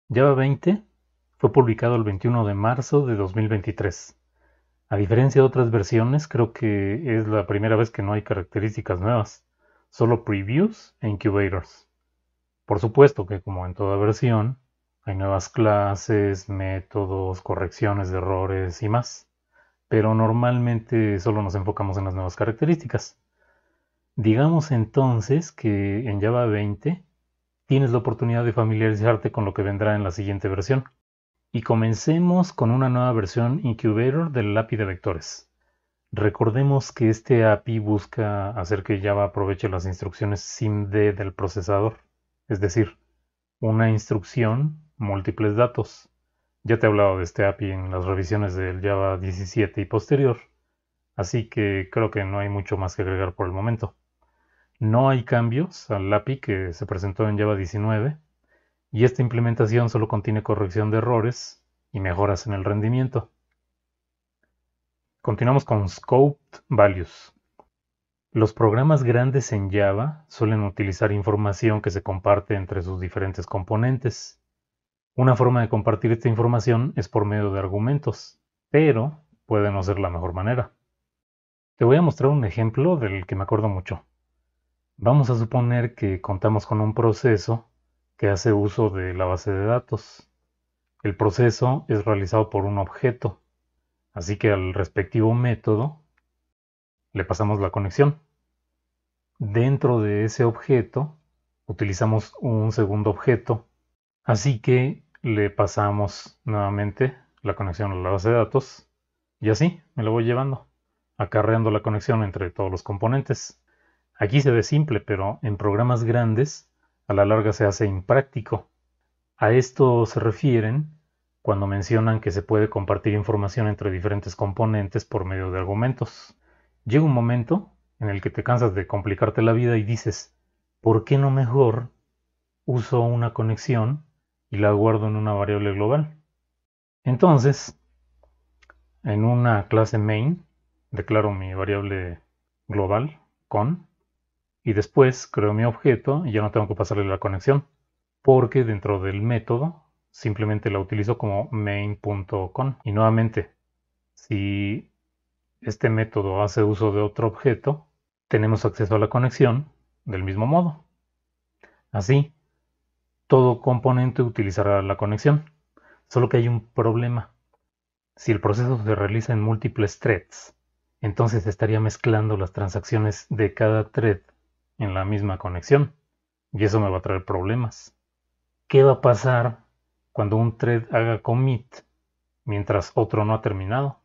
Java 20 fue publicado el 21 de marzo de 2023. A diferencia de otras versiones, creo que es la primera vez que no hay características nuevas, solo previews e incubators. Por supuesto que, como en toda versión, hay nuevas clases, métodos, correcciones de errores y más, pero normalmente solo nos enfocamos en las nuevas características. Digamos entonces que en Java 20 tienes la oportunidad de familiarizarte con lo que vendrá en la siguiente versión. Y comencemos con una nueva versión Incubator del API de vectores. Recordemos que este API busca hacer que Java aproveche las instrucciones SIMD del procesador, es decir, una instrucción, múltiples datos. Ya te he hablado de este API en las revisiones del Java 17 y posterior, así que creo que no hay mucho más que agregar por el momento. No hay cambios al API que se presentó en Java 19, y esta implementación solo contiene corrección de errores y mejoras en el rendimiento. Continuamos con Scoped Values. Los programas grandes en Java suelen utilizar información que se comparte entre sus diferentes componentes. Una forma de compartir esta información es por medio de argumentos, pero puede no ser la mejor manera. Te voy a mostrar un ejemplo del que me acuerdo mucho. Vamos a suponer que contamos con un proceso que hace uso de la base de datos. El proceso es realizado por un objeto, así que al respectivo método le pasamos la conexión. Dentro de ese objeto utilizamos un segundo objeto, así que le pasamos nuevamente la conexión a la base de datos y así me lo voy llevando, acarreando la conexión entre todos los componentes. Aquí se ve simple, pero en programas grandes a la larga se hace impráctico. A esto se refieren cuando mencionan que se puede compartir información entre diferentes componentes por medio de argumentos. Llega un momento en el que te cansas de complicarte la vida y dices, ¿por qué no mejor uso una conexión y la guardo en una variable global? Entonces, en una clase main, declaro mi variable global con, y después creo mi objeto y ya no tengo que pasarle la conexión, porque dentro del método simplemente la utilizo como main.con. Y nuevamente, si este método hace uso de otro objeto, tenemos acceso a la conexión del mismo modo. Así, todo componente utilizará la conexión, solo que hay un problema. Si el proceso se realiza en múltiples threads, entonces estaría mezclando las transacciones de cada thread en la misma conexión, y eso me va a traer problemas. ¿Qué va a pasar cuando un thread haga commit mientras otro no ha terminado?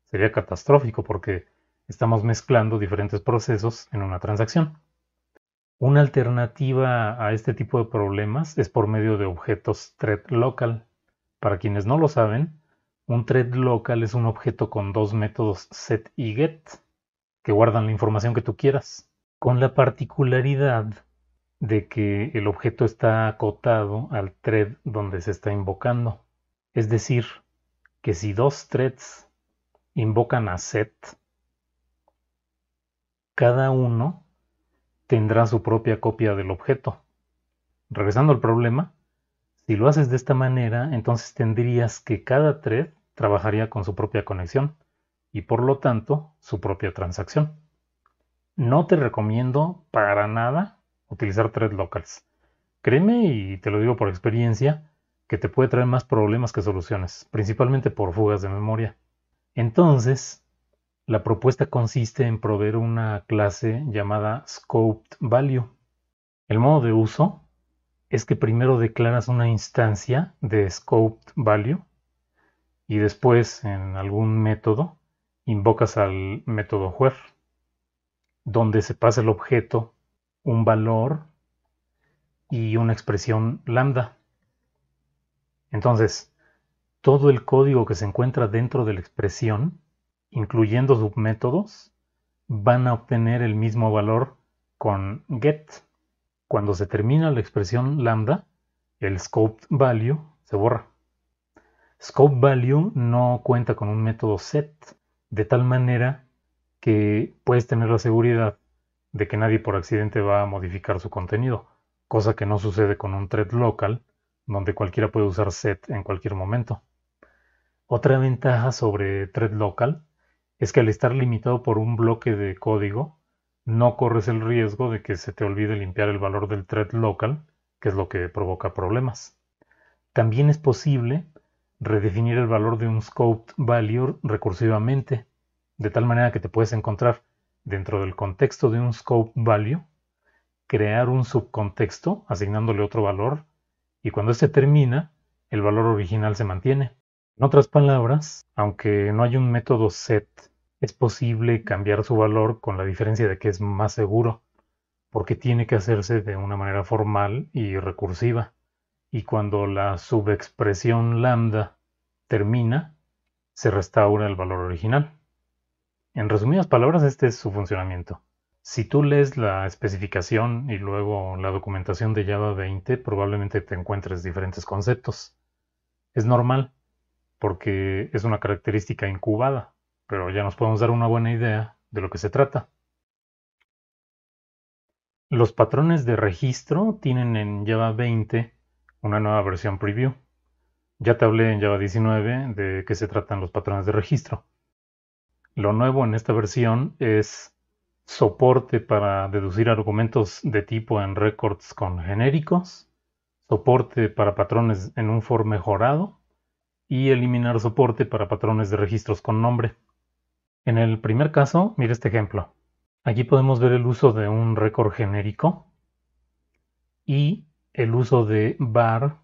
Sería catastrófico porque estamos mezclando diferentes procesos en una transacción. Una alternativa a este tipo de problemas es por medio de objetos thread local. Para quienes no lo saben, un thread local es un objeto con dos métodos set y get que guardan la información que tú quieras, con la particularidad de que el objeto está acotado al thread donde se está invocando. Es decir, que si dos threads invocan a set, cada uno tendrá su propia copia del objeto. Regresando al problema, si lo haces de esta manera, entonces tendrías que cada thread trabajaría con su propia conexión y por lo tanto su propia transacción. No te recomiendo para nada utilizar thread locals. Créeme, y te lo digo por experiencia, que te puede traer más problemas que soluciones, principalmente por fugas de memoria. Entonces, la propuesta consiste en proveer una clase llamada Scoped Value. El modo de uso es que primero declaras una instancia de Scoped Value y después en algún método invocas al método where, donde se pasa el objeto, un valor y una expresión lambda. Entonces, todo el código que se encuentra dentro de la expresión, incluyendo submétodos, van a obtener el mismo valor con get. Cuando se termina la expresión lambda, el scoped value se borra. Scope value no cuenta con un método set, de tal manera que puedes tener la seguridad de que nadie por accidente va a modificar su contenido, cosa que no sucede con un thread local, donde cualquiera puede usar set en cualquier momento. Otra ventaja sobre thread local es que al estar limitado por un bloque de código, no corres el riesgo de que se te olvide limpiar el valor del thread local, que es lo que provoca problemas. También es posible redefinir el valor de un scoped value recursivamente, de tal manera que te puedes encontrar dentro del contexto de un scoped value, crear un subcontexto asignándole otro valor, y cuando este termina, el valor original se mantiene. En otras palabras, aunque no hay un método set, es posible cambiar su valor con la diferencia de que es más seguro, porque tiene que hacerse de una manera formal y recursiva. Y cuando la subexpresión lambda termina, se restaura el valor original. En resumidas palabras, este es su funcionamiento. Si tú lees la especificación y luego la documentación de Java 20, probablemente te encuentres diferentes conceptos. Es normal, porque es una característica incubada, pero ya nos podemos dar una buena idea de lo que se trata. Los patrones de registro tienen en Java 20 una nueva versión preview. Ya te hablé en Java 19 de qué se tratan los patrones de registro. Lo nuevo en esta versión es soporte para deducir argumentos de tipo en records con genéricos, soporte para patrones en un for mejorado y eliminar soporte para patrones de registros con nombre. En el primer caso, mira este ejemplo. Aquí podemos ver el uso de un record genérico y el uso de var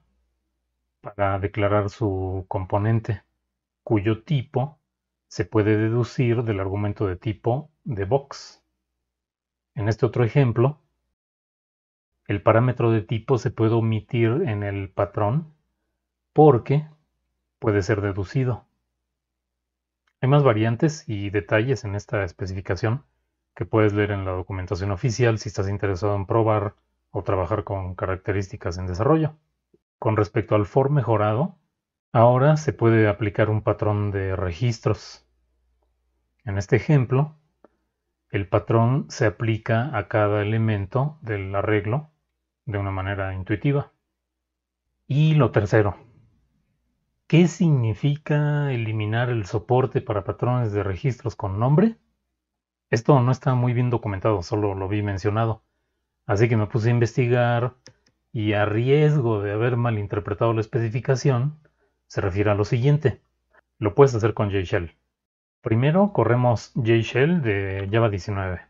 para declarar su componente, cuyo tipo se puede deducir del argumento de tipo de box. En este otro ejemplo, el parámetro de tipo se puede omitir en el patrón porque puede ser deducido. Hay más variantes y detalles en esta especificación que puedes leer en la documentación oficial si estás interesado en probar o trabajar con características en desarrollo. Con respecto al for mejorado, ahora se puede aplicar un patrón de registros. En este ejemplo, el patrón se aplica a cada elemento del arreglo de una manera intuitiva. Y lo tercero, ¿qué significa eliminar el soporte para patrones de registros con nombre? Esto no está muy bien documentado, solo lo vi mencionado. Así que me puse a investigar y, a riesgo de haber malinterpretado la especificación, se refiere a lo siguiente. Lo puedes hacer con JShell. Primero corremos JShell de Java 19.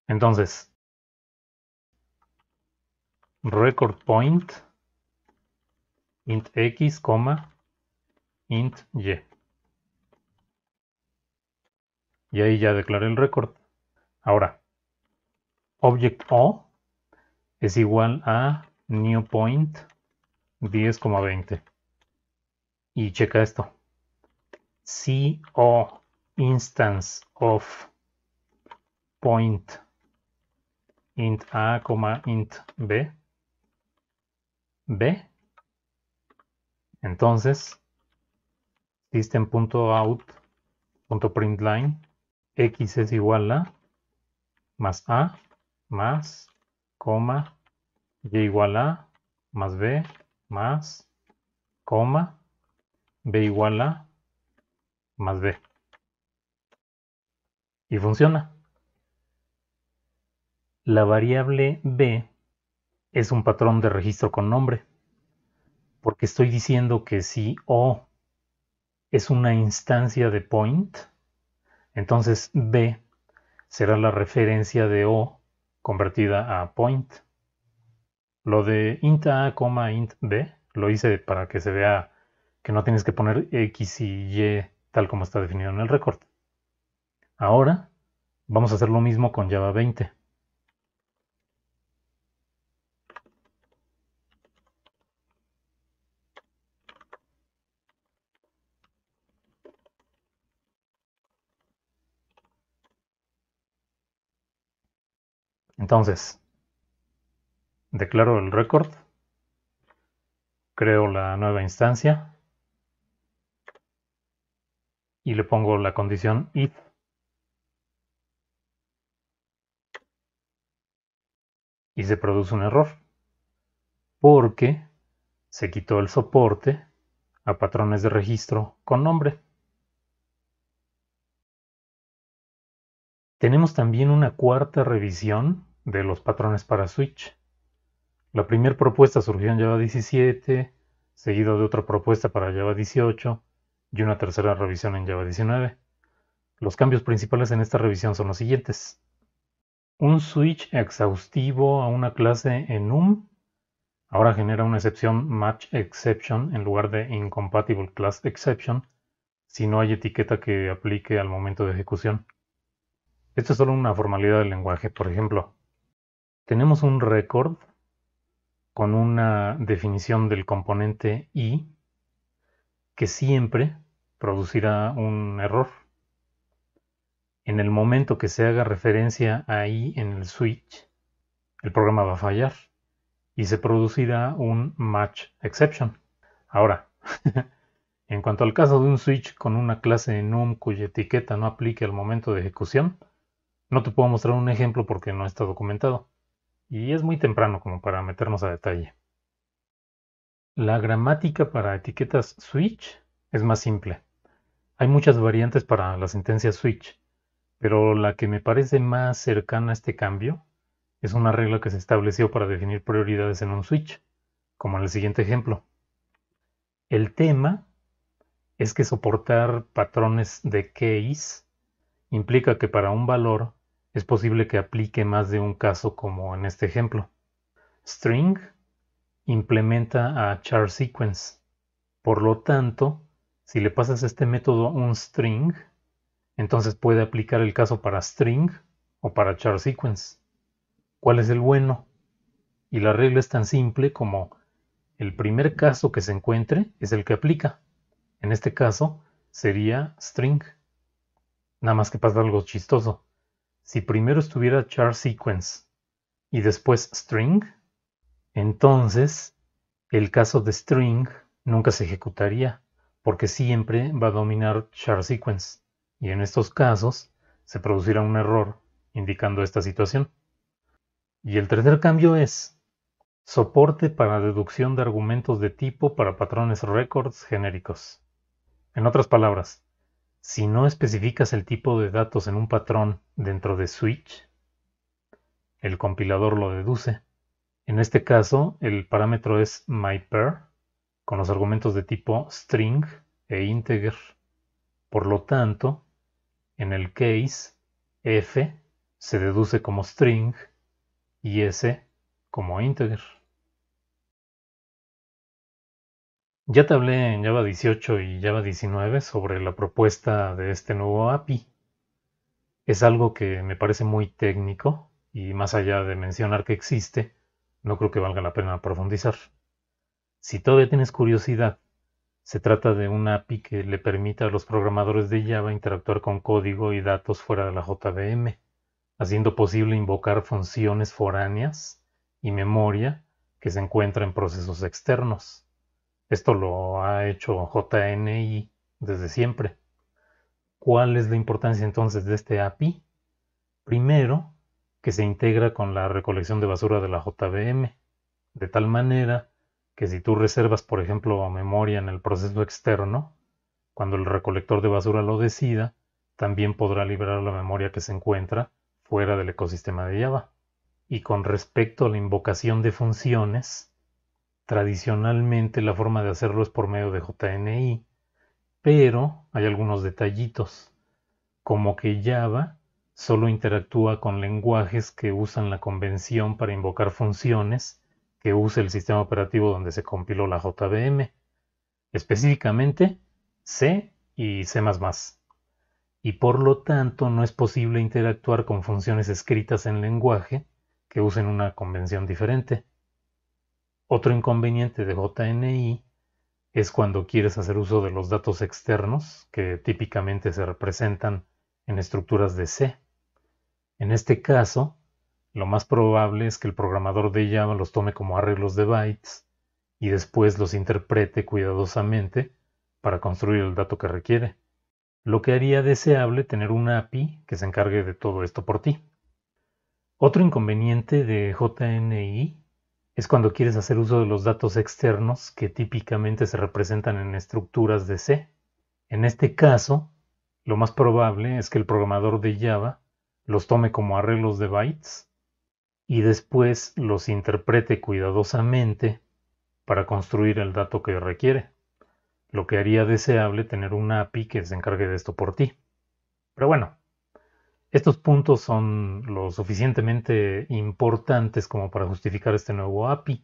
Entonces, record point int x, int y. Y ahí ya declaré el record. Ahora, object o es igual a new point 10,20. Y checa esto. CO instance of point int a, int b. B. Entonces, system.out.println x es igual a más a más coma y igual a más b más coma b igual a más b. Y funciona. La variable b es un patrón de registro con nombre, porque estoy diciendo que si o es una instancia de point, entonces b será la referencia de o convertida a point. Lo de int a, int b lo hice para que se vea que no tienes que poner x y y tal como está definido en el record. Ahora vamos a hacer lo mismo con Java 20. Entonces, declaro el record, creo la nueva instancia y le pongo la condición if y se produce un error, porque se quitó el soporte a patrones de registro con nombre. Tenemos también una cuarta revisión de los patrones para switch. La primera propuesta surgió en Java 17, seguido de otra propuesta para Java 18 y una tercera revisión en Java 19. Los cambios principales en esta revisión son los siguientes. Un switch exhaustivo a una clase enum ahora genera una excepción match exception en lugar de incompatible class exception si no hay etiqueta que aplique al momento de ejecución. Esto es solo una formalidad del lenguaje. Por ejemplo, tenemos un record con una definición del componente i que siempre producirá un error. En el momento que se haga referencia a i en el switch, el programa va a fallar y se producirá un match exception. Ahora, en cuanto al caso de un switch con una clase enum cuya etiqueta no aplique al momento de ejecución, no te puedo mostrar un ejemplo porque no está documentado y es muy temprano como para meternos a detalle. La gramática para etiquetas switch es más simple. Hay muchas variantes para la sentencia switch, pero la que me parece más cercana a este cambio es una regla que se estableció para definir prioridades en un switch, como en el siguiente ejemplo. El tema es que soportar patrones de case implica que para un valor es posible que aplique más de un caso, como en este ejemplo. String implementa a char sequence. Por lo tanto, si le pasas a este método un string, entonces puede aplicar el caso para string o para char sequence. ¿Cuál es el bueno? Y la regla es tan simple como el primer caso que se encuentre es el que aplica. En este caso sería string. Nada más que pasa algo chistoso. Si primero estuviera char sequence y después string, entonces el caso de string nunca se ejecutaría porque siempre va a dominar char sequence. Y en estos casos se producirá un error indicando esta situación. Y el tercer cambio es soporte para deducción de argumentos de tipo para patrones records genéricos. En otras palabras, si no especificas el tipo de datos en un patrón dentro de switch, el compilador lo deduce. En este caso, el parámetro es myPair, con los argumentos de tipo string e integer. Por lo tanto, en el case, f se deduce como string y s como integer. Ya te hablé en Java 18 y Java 19 sobre la propuesta de este nuevo API. Es algo que me parece muy técnico y más allá de mencionar que existe, no creo que valga la pena profundizar. Si todavía tienes curiosidad, se trata de un API que le permite a los programadores de Java interactuar con código y datos fuera de la JVM, haciendo posible invocar funciones foráneas y memoria que se encuentran en procesos externos. Esto lo ha hecho JNI desde siempre. ¿Cuál es la importancia entonces de este API? Primero, que se integra con la recolección de basura de la JVM, de tal manera que si tú reservas, por ejemplo, memoria en el proceso externo, cuando el recolector de basura lo decida, también podrá liberar la memoria que se encuentra fuera del ecosistema de Java. Y con respecto a la invocación de funciones, tradicionalmente la forma de hacerlo es por medio de JNI, pero hay algunos detallitos, como que Java solo interactúa con lenguajes que usan la convención para invocar funciones que use el sistema operativo donde se compiló la JVM, específicamente C y C++. Y por lo tanto no es posible interactuar con funciones escritas en lenguaje que usen una convención diferente. Otro inconveniente de JNI es cuando quieres hacer uso de los datos externos que típicamente se representan en estructuras de C. En este caso, lo más probable es que el programador de Java los tome como arreglos de bytes y después los interprete cuidadosamente para construir el dato que requiere, lo que haría deseable tener una API que se encargue de todo esto por ti. Otro inconveniente de JNI es cuando quieres hacer uso de los datos externos que típicamente se representan en estructuras de C. En este caso, lo más probable es que el programador de Java los tome como arreglos de bytes y después los interprete cuidadosamente para construir el dato que requiere, lo que haría deseable tener una API que se encargue de esto por ti. Pero bueno, estos puntos son lo suficientemente importantes como para justificar este nuevo API,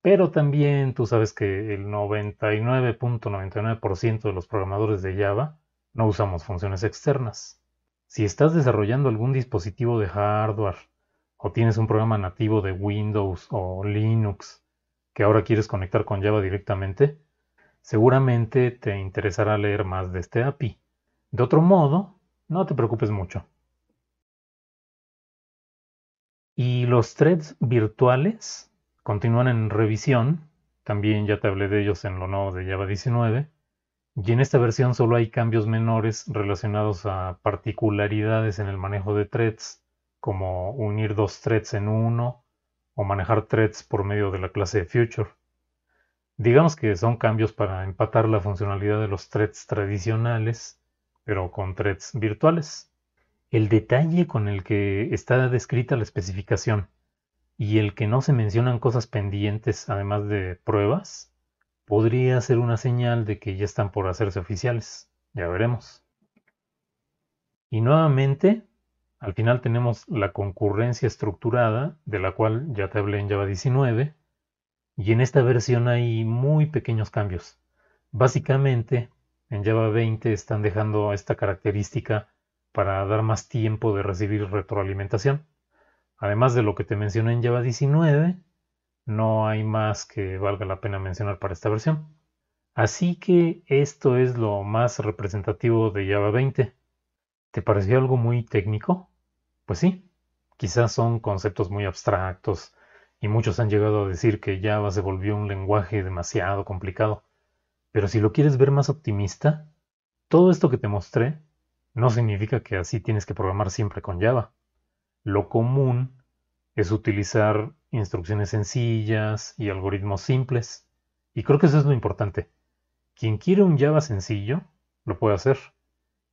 pero también tú sabes que el 99.99% de los programadores de Java no usamos funciones externas. Si estás desarrollando algún dispositivo de hardware o tienes un programa nativo de Windows o Linux que ahora quieres conectar con Java directamente, seguramente te interesará leer más de este API. De otro modo, no te preocupes mucho. Y los threads virtuales continúan en revisión. También ya te hablé de ellos en lo nuevo de Java 19. Y en esta versión solo hay cambios menores relacionados a particularidades en el manejo de threads, como unir dos threads en uno o manejar threads por medio de la clase future. Digamos que son cambios para empatar la funcionalidad de los threads tradicionales, pero con threads virtuales. El detalle con el que está descrita la especificación y el que no se mencionan cosas pendientes además de pruebas, podría ser una señal de que ya están por hacerse oficiales. Ya veremos. Y nuevamente, al final tenemos la concurrencia estructurada, de la cual ya te hablé en Java 19, y en esta versión hay muy pequeños cambios. Básicamente, en Java 20 están dejando esta característica para dar más tiempo de recibir retroalimentación. Además de lo que te mencioné en Java 19, no hay más que valga la pena mencionar para esta versión. Así que esto es lo más representativo de Java 20. ¿Te pareció algo muy técnico? Pues sí, quizás son conceptos muy abstractos y muchos han llegado a decir que Java se volvió un lenguaje demasiado complicado. Pero si lo quieres ver más optimista, todo esto que te mostré no significa que así tienes que programar siempre con Java. Lo común es utilizar instrucciones sencillas y algoritmos simples. Y creo que eso es lo importante. Quien quiere un Java sencillo, lo puede hacer.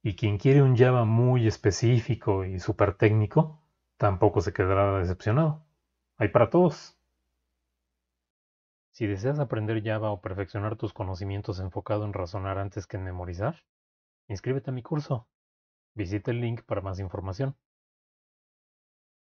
Y quien quiere un Java muy específico y súper técnico, tampoco se quedará decepcionado. Hay para todos. Si deseas aprender Java o perfeccionar tus conocimientos enfocado en razonar antes que en memorizar, inscríbete a mi curso. Visita el link para más información.